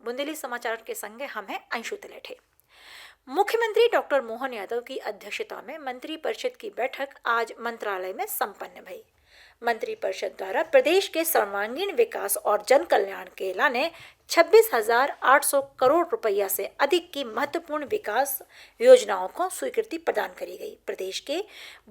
बुंदेली समाचार के संगे हम हैं अंशु तिलेठे। मुख्यमंत्री डॉक्टर मोहन यादव की अध्यक्षता में मंत्रिपरिषद की बैठक आज मंत्रालय में संपन्न भई। मंत्रिपरिषद द्वारा प्रदेश के सर्वांगीण विकास और जन कल्याण के लाने 26,800 करोड़ रुपया से अधिक की महत्वपूर्ण विकास योजनाओं को स्वीकृति प्रदान करी गई। प्रदेश के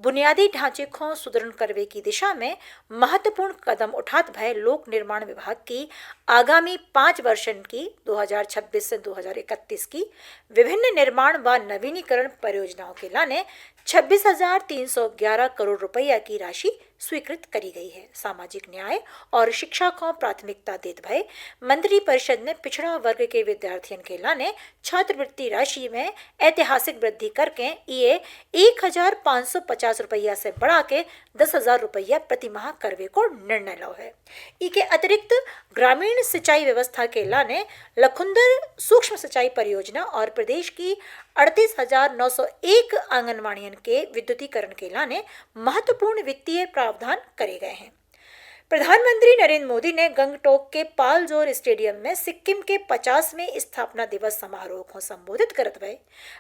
बुनियादी ढांचे को सुदृढ़ करने की दिशा में महत्वपूर्ण कदम उठाते भय लोक निर्माण विभाग की आगामी 5 वर्षों की 2026 से 2031 की विभिन्न निर्माण व नवीनीकरण परियोजनाओं के लाने 26,311 करोड़ रुपया की राशि स्वीकृत करी गई है। सामाजिक न्याय और शिक्षा को प्राथमिकता देते भय मंत्रिपरिषद ने पिछड़ा वर्ग के विद्यार्थियों के लाने छात्रवृत्ति राशि में ऐतिहासिक वृद्धि करके ये 1,550 रुपया से बढ़ा के 10,000 रुपया प्रति माह करवे को निर्णय लो है। इसके अतिरिक्त ग्रामीण सिंचाई व्यवस्था के लाने लखुंदर सूक्ष्म सिंचाई परियोजना और प्रदेश की 38,901 आंगनवाड़ियों के विद्युतीकरण के लाने महत्वपूर्ण वित्तीय प्रावधान करे गए हैं। प्रधानमंत्री नरेंद्र मोदी ने गंगटोक के पालजोर स्टेडियम में सिक्किम के 50वें स्थापना दिवस समारोह को संबोधित करते हुए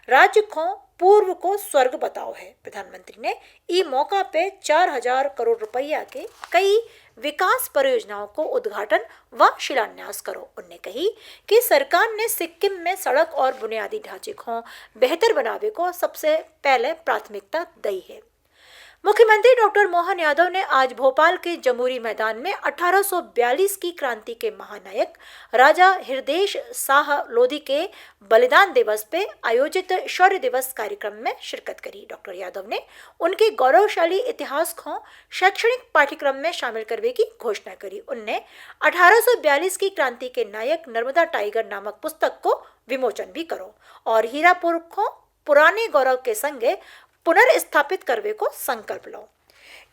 राज्य को पूर्व को स्वर्ग बताओ है। प्रधानमंत्री ने इस मौका पे 4,000 करोड़ रुपया के कई विकास परियोजनाओं को उद्घाटन व शिलान्यास करो। उन्होंने कही कि सरकार ने सिक्किम में सड़क और बुनियादी ढांचे को बेहतर बनावे को सबसे पहले प्राथमिकता दी है। मुख्यमंत्री डॉक्टर मोहन यादव ने आज भोपाल के जमूरी मैदान में 1842 की क्रांति के महानायक राजा हृदयेश शाह लोधी के बलिदान दिवस पे आयोजित शौर्य दिवस कार्यक्रम में शिरकत करी। डॉक्टर यादव ने उनके गौरवशाली इतिहास को शैक्षणिक पाठ्यक्रम में शामिल करने की घोषणा करी। उनने 1842 की क्रांति के नायक नर्मदा टाइगर नामक पुस्तक को विमोचन भी करो और हीरापुर को पुराने गौरव के संगे पुनर्स्थापित करने को संकल्प लो।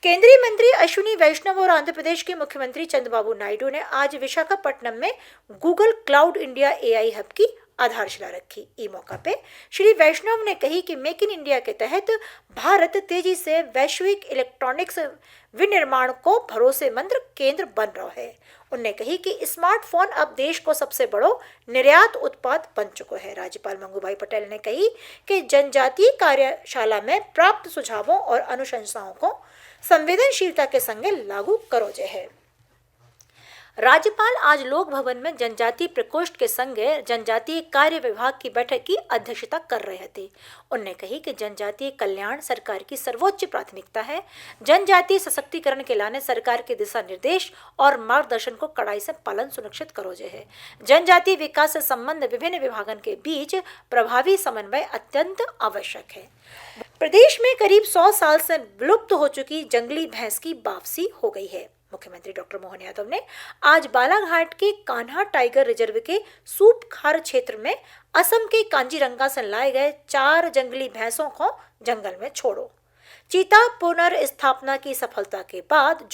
केंद्रीय मंत्री अश्विनी वैष्णव और आंध्र प्रदेश के मुख्यमंत्री चंद्रबाबू नायडू ने आज विशाखापट्टनम में Google cloud India AI hub की आधारशिला रखी। इस मौका पे श्री वैष्णव ने कही कि मेक इन इंडिया के तहत भारत तेजी से वैश्विक इलेक्ट्रॉनिक्स विनिर्माण को भरोसेमंद केंद्र बन रहा है। उन्होंने कही कि स्मार्टफोन अब देश को सबसे बड़ो निर्यात उत्पाद बन चुका है। राज्यपाल मंगूभाई पटेल ने कही कि जनजातीय कार्यशाला में प्राप्त सुझावों और अनुशंसाओं को संवेदनशीलता के संगे लागू करो जे है। राज्यपाल आज लोक भवन में जनजातीय प्रकोष्ठ के संगे जनजातीय कार्य विभाग की बैठक की अध्यक्षता कर रहे थे। उन्होंने कही कि जनजातीय कल्याण सरकार की सर्वोच्च प्राथमिकता है। जनजातीय सशक्तिकरण के लाने सरकार के दिशा निर्देश और मार्गदर्शन को कड़ाई से पालन सुनिश्चित करो जे है। जनजातीय विकास से संबंध विभिन्न विभागों के बीच प्रभावी समन्वय अत्यंत आवश्यक है। प्रदेश में करीब 100 साल से विलुप्त हो चुकी जंगली भैंस की वापसी हो गई है। मुख्यमंत्री डॉक्टर मोहन यादव ने आज बालाघाट के कान्हा टाइगर रिजर्व के सूपखार क्षेत्र में असम के कांजीरंगा से लाए गए 4 जंगली भैंसों को जंगल में छोड़ो। चीता पुनर्स्थापना की सफलता के बाद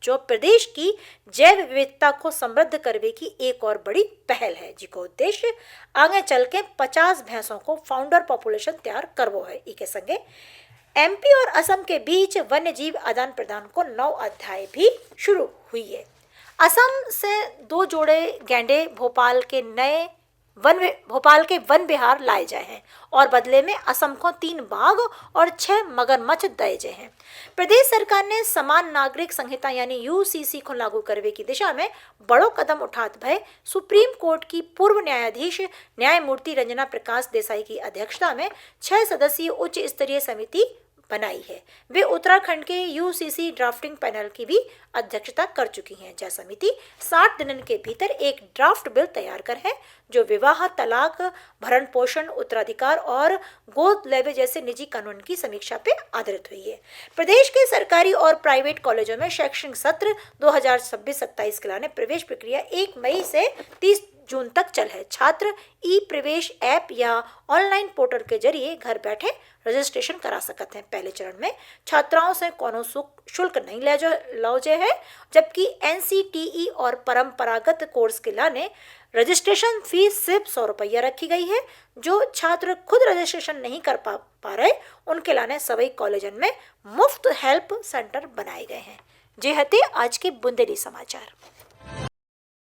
जो प्रदेश की जैव विविधता को समृद्ध करने की एक और बड़ी पहल है, जिसका उद्देश्य आगे चल के 50 भैंसों को फाउंडर पॉपुलेशन तैयार करवो है। इसके संगे एमपी और असम के बीच वन्य जीव आदान प्रदान को 9 अध्याय भी शुरू हुई है। असम से 2 जोड़े गैंडे भोपाल के वन विहार लाए जाए हैं और बदले में असम को 3 बाघ और 6 मगरमच्छ दिए गए हैं। प्रदेश सरकार ने समान नागरिक संहिता यानी यूसीसी को लागू करने की दिशा में बड़ो कदम उठाते भय सुप्रीम कोर्ट की पूर्व न्यायाधीश न्यायमूर्ति रंजना प्रकाश देसाई की अध्यक्षता में 6 सदस्यीय उच्च स्तरीय समिति बनाई है। वे उत्तराखंड के यूसीसी ड्राफ्टिंग पैनल की भी अध्यक्षता कर चुकी हैं। यह समिति 60 दिनों के भीतर एक ड्राफ्ट बिल तैयार कर है जो विवाह, तलाक, भरण पोषण, उत्तराधिकार और गोद लेवे जैसे निजी कानून की समीक्षा पे आधारित हुई है। प्रदेश के सरकारी और प्राइवेट कॉलेजों में शैक्षणिक सत्र 2026-27 के लाने प्रवेश प्रक्रिया 1 मई से 30 जून तक चल है। छात्र ई प्रवेश ऐप या ऑनलाइन पोर्टल के जरिए घर बैठे रजिस्ट्रेशन करा सकते हैं। पहले चरण में छात्राओं से कोनो शुल्क नहीं लौजे है, जबकि एनसीटीई और परंपरागत कोर्स के लाने रजिस्ट्रेशन फीस सिर्फ 100 रुपया रखी गई है। जो छात्र खुद रजिस्ट्रेशन नहीं कर पा रहे उनके लाने सभी कॉलेजों में मुफ्त हेल्प सेंटर बनाए गए हैं। जे हते आज के बुंदेली समाचार।